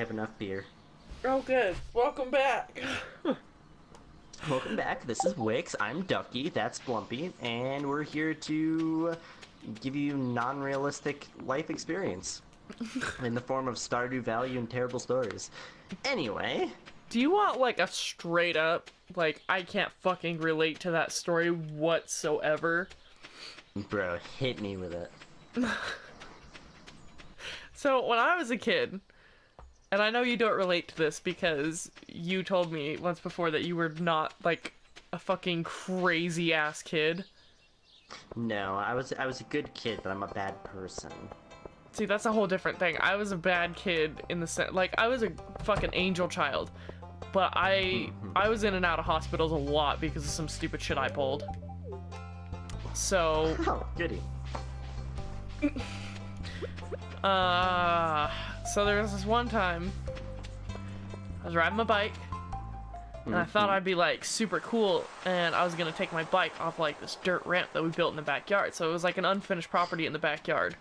have enough beer. Oh, good. Welcome back. Welcome back. This is Wix. I'm Ducky. That's Blumpy, and we're here to give you non-realistic life experience in the form of Stardew Valley and terrible stories. Anyway, Do you want, like, a straight up, like, I can't fucking relate to that story whatsoever? bro, hit me with it. So, when I was a kid, and I know you don't relate to this because you told me once before that you were not, like, a fucking crazy-ass kid. No, I was a good kid, but I'm a bad person. See, that's a whole different thing. I was a bad kid in the sense, like, I was a fucking angel child, but I was in and out of hospitals a lot because of some stupid shit I pulled. So, Oh, goody. so there was this one time I was riding my bike and I thought I'd be like super cool and I was gonna take my bike off like this dirt ramp that we built in the backyard. So it was like an unfinished property in the backyard.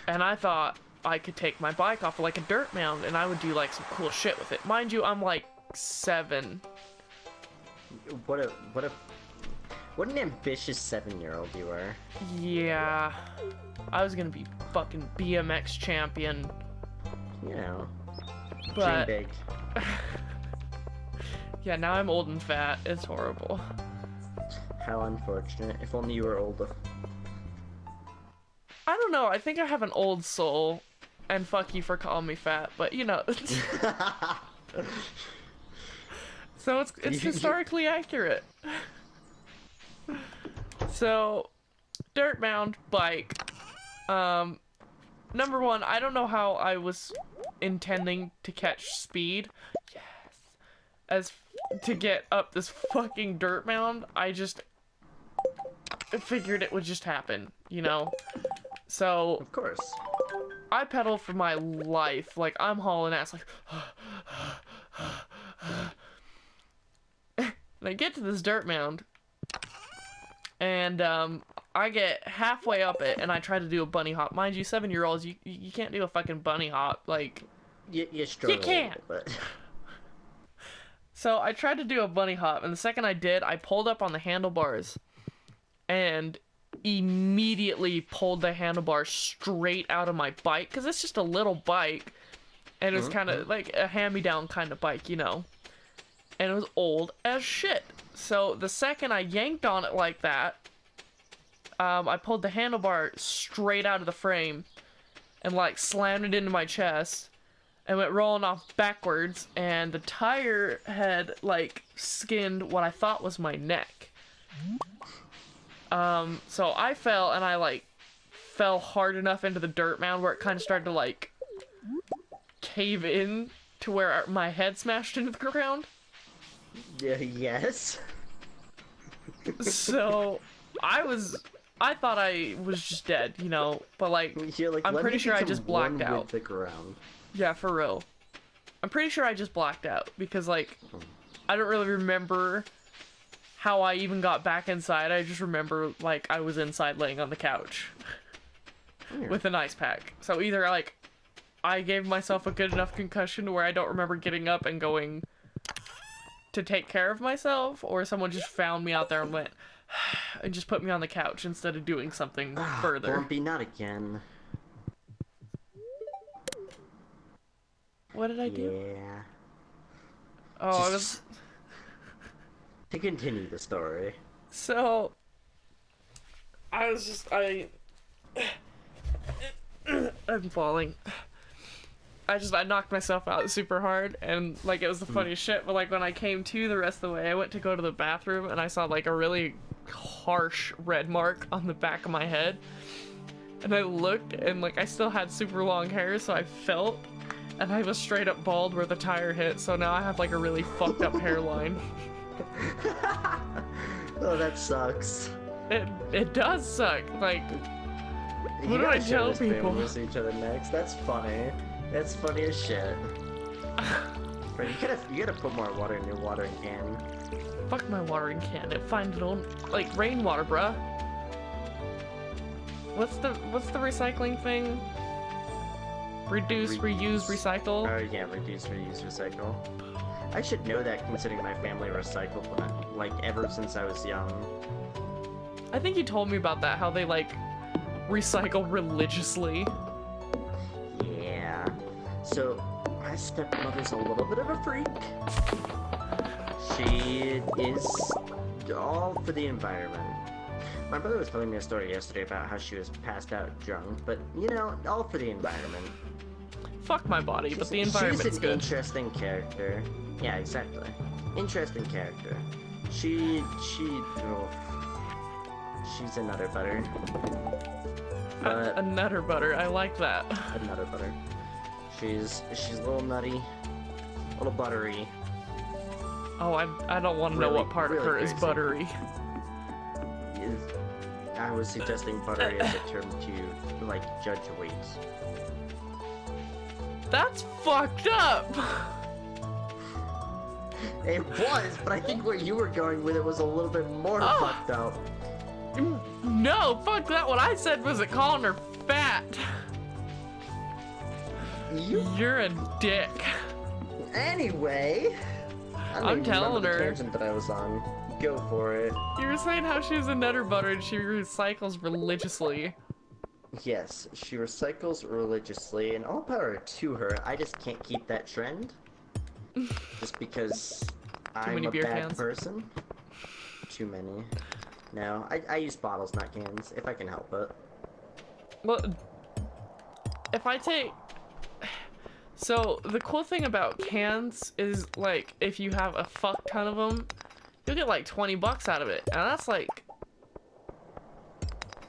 And I thought I could take my bike off of like a dirt mound and I would do like some cool shit with it. Mind you, I'm like 7. What an ambitious 7-year-old you were. Yeah. I was gonna be fucking BMX champion. You know, But dream big. yeah, now I'm old and fat. It's horrible. How unfortunate. If only you were older. I don't know. I think I have an old soul, and fuck you for calling me fat. But you know, so it's historically accurate. So, dirt mound bike. Number one, I don't know how I was intending to catch speed. Yes. As to get up this fucking dirt mound, I just figured it would just happen, you know? So, Of course. I pedal for my life. Like, I'm hauling ass, like, and I get to this dirt mound, and, I get halfway up it, and I try to do a bunny hop. Mind you, 7-year-olds, you can't do a fucking bunny hop, like... You struggle. You can't. A little bit. So, I tried to do a bunny hop, and the second I did, I pulled up on the handlebars, and immediately pulled the handlebar straight out of my bike, because it's just a little bike, and it was kind of like a hand-me-down kind of bike, you know? And it was old as shit. So, the second I yanked on it like that, I pulled the handlebar straight out of the frame and like slammed it into my chest and went rolling off backwards, and the tire had like skinned what I thought was my neck. So I fell, and I like fell hard enough into the dirt mound where it kind of started to like cave in to where my head smashed into the ground. Yeah, yes. So I thought I was just dead, you know, but like, You're like, I'm let pretty me sure I become just blacked one out. with the ground. Yeah, for real. I'm pretty sure I just blacked out because like, I don't really remember how I even got back inside. I just remember like I was inside laying on the couch with an ice pack. So either like I gave myself a good enough concussion to where I don't remember getting up and going to take care of myself, or someone just found me out there and went and just put me on the couch instead of doing something further. Blumpy, not again. What did I do? Yeah. Oh, I was... To continue the story. So... I'm falling. I knocked myself out super hard, and like it was the funniest shit, but like when I came to the rest of the way, I went to go to the bathroom and I saw like a really harsh red mark on the back of my head, and I looked, and like I still had super long hair, so I felt, and I was straight up bald where the tire hit, so now I have like a really fucked up hairline. Oh, that sucks. It does suck. Like, You what do gotta I show tell this bit when people? we see each other next. That's funny. That's funny as shit. Bro, you gotta put more water in your watering can. Fuck my watering can. It finds its own, like, rainwater, bruh. What's the recycling thing? Reduce, reuse, recycle. Oh yeah, reduce, reuse, recycle. I should know that considering my family recycled like ever since I was young. I think you told me about that, how they like recycle religiously. Yeah. So my stepmother's a little bit of a freak. She is all for the environment. My brother was telling me a story yesterday about how she was passed out drunk, but you know, all for the environment. Fuck my body, but the environment's She's an good. interesting character. Yeah, exactly. Interesting character. Oh, she's a nutter butter. But A nutter butter, I like that. a nutter butter. She's a little nutty, a little buttery. Oh, I don't want to know what part of her is buttery. I was suggesting buttery as a term to, like, judge weight. That's fucked up! It was, but I think where you were going with it was a little bit more fucked up. No, fuck that. What I said wasn't calling her fat. You're a dick. Anyway, I'm telling her. The tangent that I was on. Go for it. You were saying how she's a nutter butter and she recycles religiously. Yes, she recycles religiously, and all power to her. I just can't keep that trend. Just because I'm a bad person. Too many. No, I use bottles, not cans, if I can help it. Well, if I take... So, the cool thing about cans is, like, if you have a fuck ton of them, you'll get like 20 bucks out of it. And that's like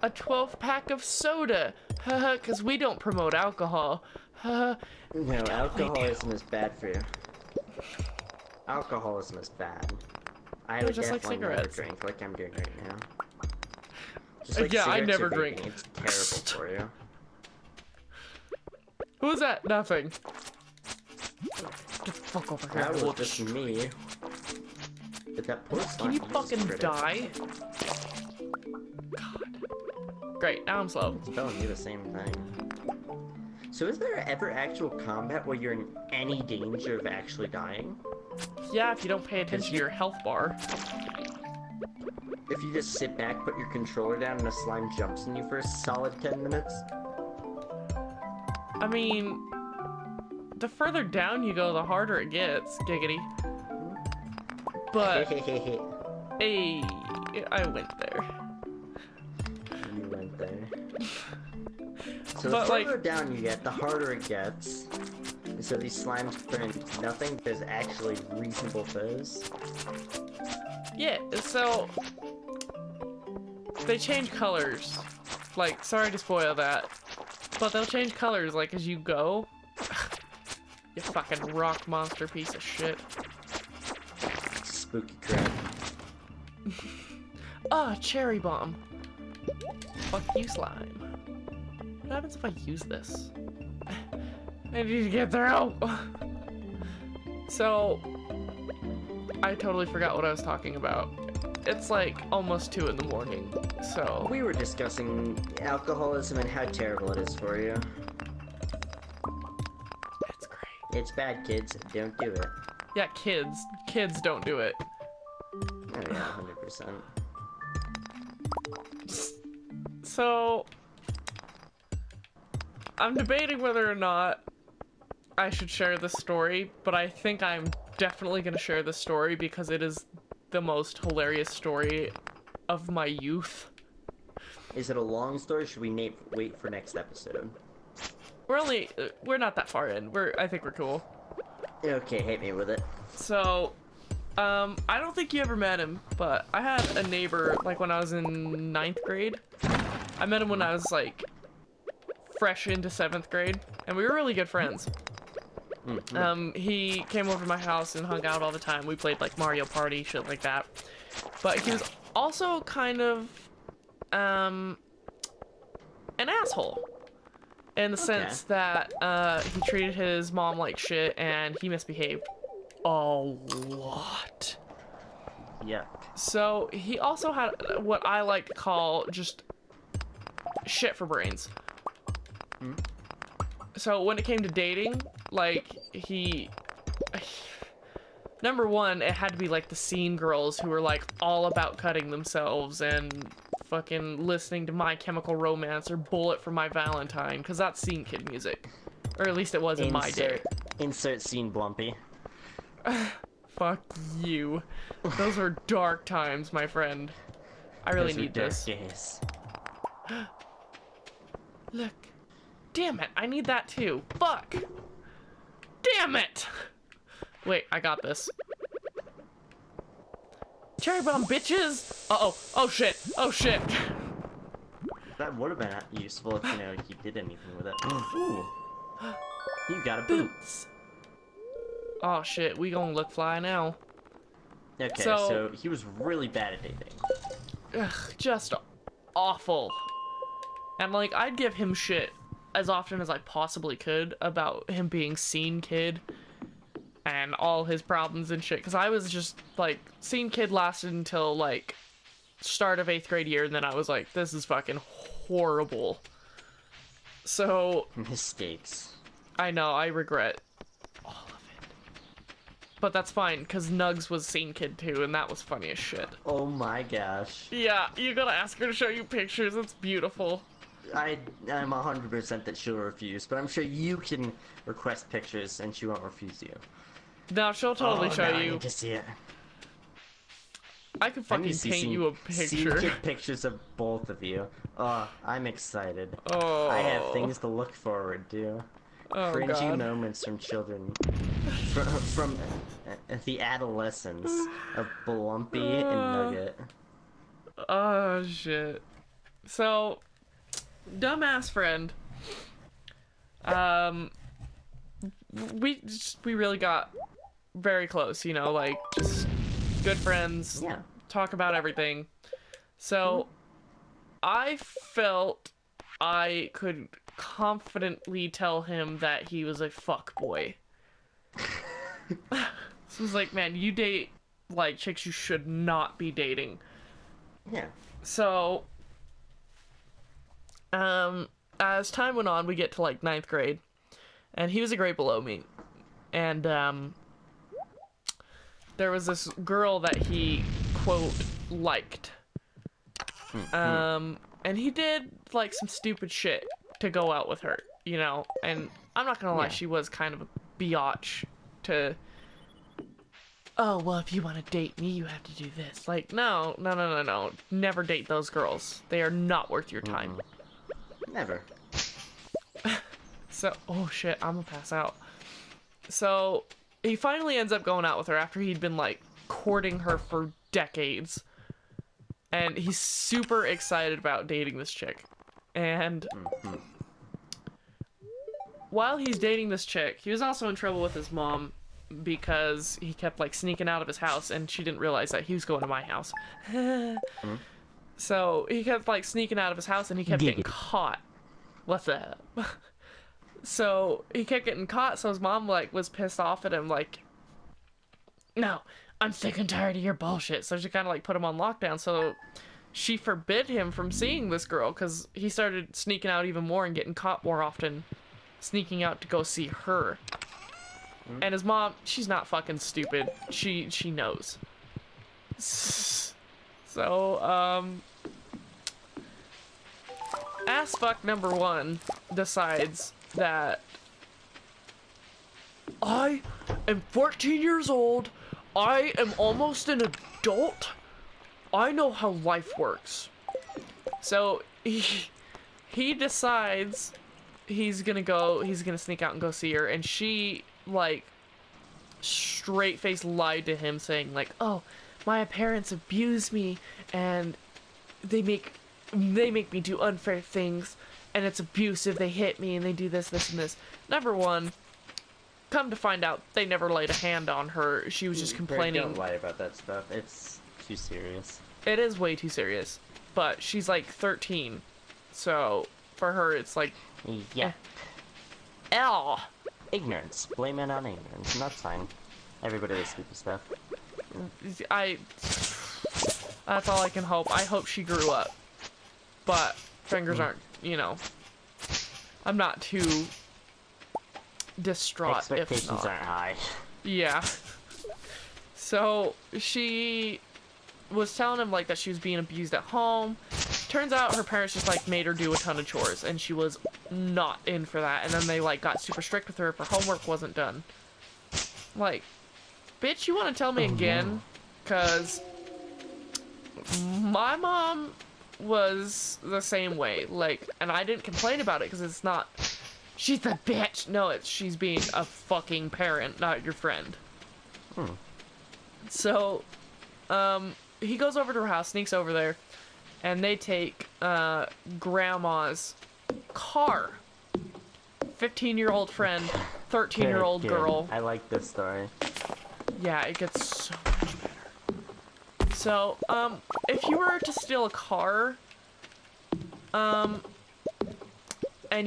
a 12 pack of soda. Haha, because we don't promote alcohol. Haha. No, alcoholism is bad for you. Alcoholism is bad. I would just like definitely never cigarettes. drink like I'm doing right now. Just like Yeah, I cigarettes never or drink. vaping, it's terrible for you. Who was that? Nothing. Get the fuck over here. That was just me. But that poor Can you fucking die? God. Great, now I'm slow. It's telling you the same thing. So is there ever actual combat where you're in any danger of actually dying? Yeah, if you don't pay attention to your health bar. If you just sit back, put your controller down, and a slime jumps on you for a solid 10 minutes? I mean, the further down you go, the harder it gets, giggity. But, hey, I went there. You went there. So the But, further like, down you get, the harder it gets. And so these slimes turn into nothing. There's actually reasonable foes. yeah, so they change colors. Like, sorry to spoil that, but they'll change colors, like, as you go. You fucking rock monster piece of shit. Spooky crap. Ah, cherry bomb. Fuck you, slime. What happens if I use this? I need to get through. So, I totally forgot what I was talking about. It's like almost 2 in the morning, so... We were discussing alcoholism and how terrible it is for you. It's great. It's bad, kids. Don't do it. Yeah, kids. Kids don't do it. Oh yeah, 100%. So... I'm debating whether or not I should share this story, but I think I'm definitely gonna share this story because it is the most hilarious story of my youth. Is it a long story? Should we wait for next episode? We're not that far in. I think we're cool. Okay, hit me with it. So, I don't think you ever met him, but I had a neighbor, like, when I was in 9th grade. I met him when I was, like, fresh into 7th grade, and we were really good friends. He came over to my house and hung out all the time. We played, like, Mario Party, shit like that. But he was also kind of, an asshole. In the sense that, he treated his mom like shit, and he misbehaved a lot. Yeah. So, he also had what I like to call just shit for brains. So when it came to dating, like, number one, it had to be like the scene girls who were like all about cutting themselves and fucking listening to My Chemical Romance or Bullet for My Valentine, because that's scene kid music. Or at least it was in my day. Insert scene, Blumpy. Fuck you. Those were dark times, my friend. I really need this. Days. Look. Damn it, I need that too. Fuck. Damn it! Wait, I got this. Cherry bomb, bitches! Uh-oh. Oh, shit. Oh, shit. That would have been useful if, you know, he did anything with it. Ooh. You got a boot. Boots. Oh, shit. We gonna look fly now. Okay, so he was really bad at dating. Ugh, just awful. And, like, I'd give him shit as often as I possibly could about him being scene kid and all his problems and shit, because I was just like, scene kid lasted until like start of 8th grade year, and then I was like, this is fucking horrible. So Mistakes. I know, I regret all of it, but that's fine because Nugs was scene kid too, and that was funny as shit. Oh my gosh. Yeah, you gotta ask her to show you pictures. It's beautiful. I'm 100% that she'll refuse, but I'm sure you can request pictures and she won't refuse you. No, she'll totally show now you. I need to see it. I could fucking paint you a picture. See pictures of both of you. Oh, I'm excited. Oh. I have things to look forward to. Oh, Cringy God. moments from children. from the adolescence of Blumpy and Nugget. Oh, shit. So, dumbass friend. We really got very close, you know, like, just good friends. Yeah. Talk about everything. So, I felt I could confidently tell him that he was a fuckboy. So I was like, man, you date, like, chicks you should not be dating. Yeah. So, as time went on, we get to, like, 9th grade, and he was a grade below me, and, there was this girl that he, quote, liked. And he did, like, some stupid shit to go out with her, you know? And I'm not gonna lie, she was kind of a biatch to, oh, well, if you want to date me, you have to do this. Like, no. Never date those girls. They are not worth your time. Never. So, oh shit, I'm gonna pass out. So, he finally ends up going out with her after he'd been, like, courting her for decades. And he's super excited about dating this chick. And while he's dating this chick, he was also in trouble with his mom because he kept, like, sneaking out of his house, and she didn't realize that he was going to my house. So, he kept, like, sneaking out of his house, and he kept getting caught. What's that? So, he kept getting caught, so his mom, like, was pissed off at him, like, no, I'm sick and tired of your bullshit. So she kind of, like, put him on lockdown, so she forbid him from seeing this girl, because he started sneaking out even more and getting caught more often, sneaking out to go see her. And his mom, she's not fucking stupid. She knows. So, ass fuck number one decides that I am 14 years old, I am almost an adult, I know how life works. So he decides he's gonna sneak out and go see her, and she, like, straight face lied to him, saying, like, oh, my parents abuse me and they make me do unfair things, and it's abusive, they hit me, and they do this, and this. Number one, come to find out, they never laid a hand on her. She was just complaining. Don't lie about that stuff. It's too serious. It is way too serious. But she's, like, 13. So, for her, it's like... Yeah. L. Ignorance. Blame it on ignorance. And that's fine. Everybody does stupid stuff. That's all I can hope. I hope she grew up. But fingers aren't, you know... I'm not too distraught, if Expectations not. aren't high. Yeah. So she was telling him like that she was being abused at home. Turns out her parents just like made her do a ton of chores, and she was not in for that. And then they like got super strict with her if her homework wasn't done. Like, bitch, you want to tell me again? Cause my mom was the same way. Like, and I didn't complain about it because it's not. She's the bitch. No, it's she's being a fucking parent, not your friend. So, he goes over to her house, sneaks over there, and they take grandma's car. 15-year-old friend, 13-year-old girl. I like this story. Yeah, it gets so much better. So, if you were to steal a car, and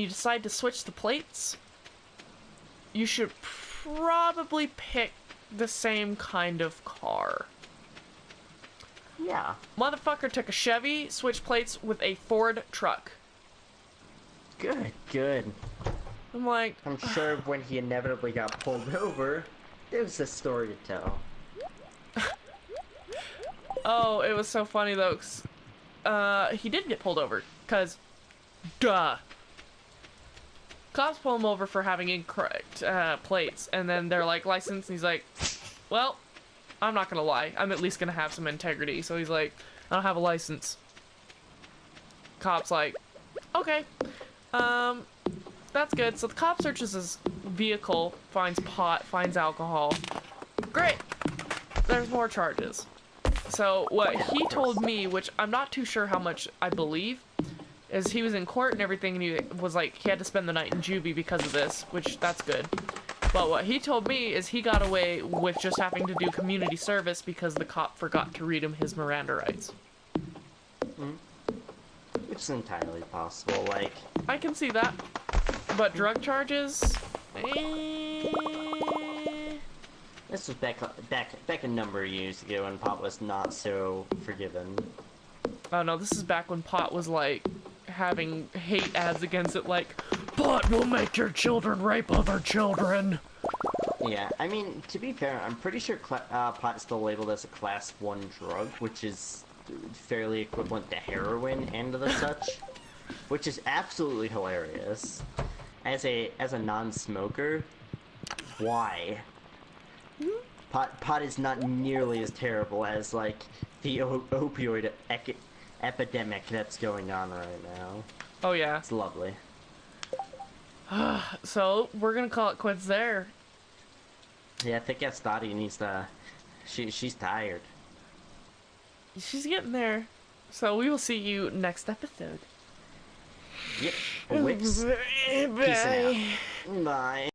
you decide to switch the plates, you should probably pick the same kind of car. Yeah. Motherfucker took a Chevy, switched plates with a Ford truck. Good. I'm like... I'm sure when he inevitably got pulled over, there was a story to tell. Oh, it was so funny though, 'cause, he did get pulled over, 'cause, duh. Cops pull him over for having incorrect, plates, and then they're like, license, and he's like, well, I'm not gonna lie, I'm at least gonna have some integrity, so he's like, I don't have a license. Cop's like, okay, that's good. So the cop searches his vehicle, finds pot, finds alcohol. Great! There's more charges. So what he told me, which I'm not too sure how much I believe, is he was in court and everything, and he was like, he had to spend the night in juvie because of this, which that's good. But what he told me is he got away with just having to do community service because the cop forgot to read him his Miranda rights. Which is entirely possible, like... I can see that. But drug charges? Eh... This was back a number of years ago when pot was not so forgiven. Oh no, this is back when pot was like having hate ads against it, like, pot will make your children rape other children. Yeah, I mean, to be fair, I'm pretty sure pot is still labeled as a class 1 drug, which is fairly equivalent to heroin and the such, which is absolutely hilarious. As a non-smoker, why? Pot is not nearly as terrible as, like, the opioid epidemic that's going on right now. Oh yeah. It's lovely. So, we're gonna call it quits there. Yeah, I think Stardew needs to... She's tired. She's getting there. So we will see you next episode. Yep. Wix. Peace out. Bye.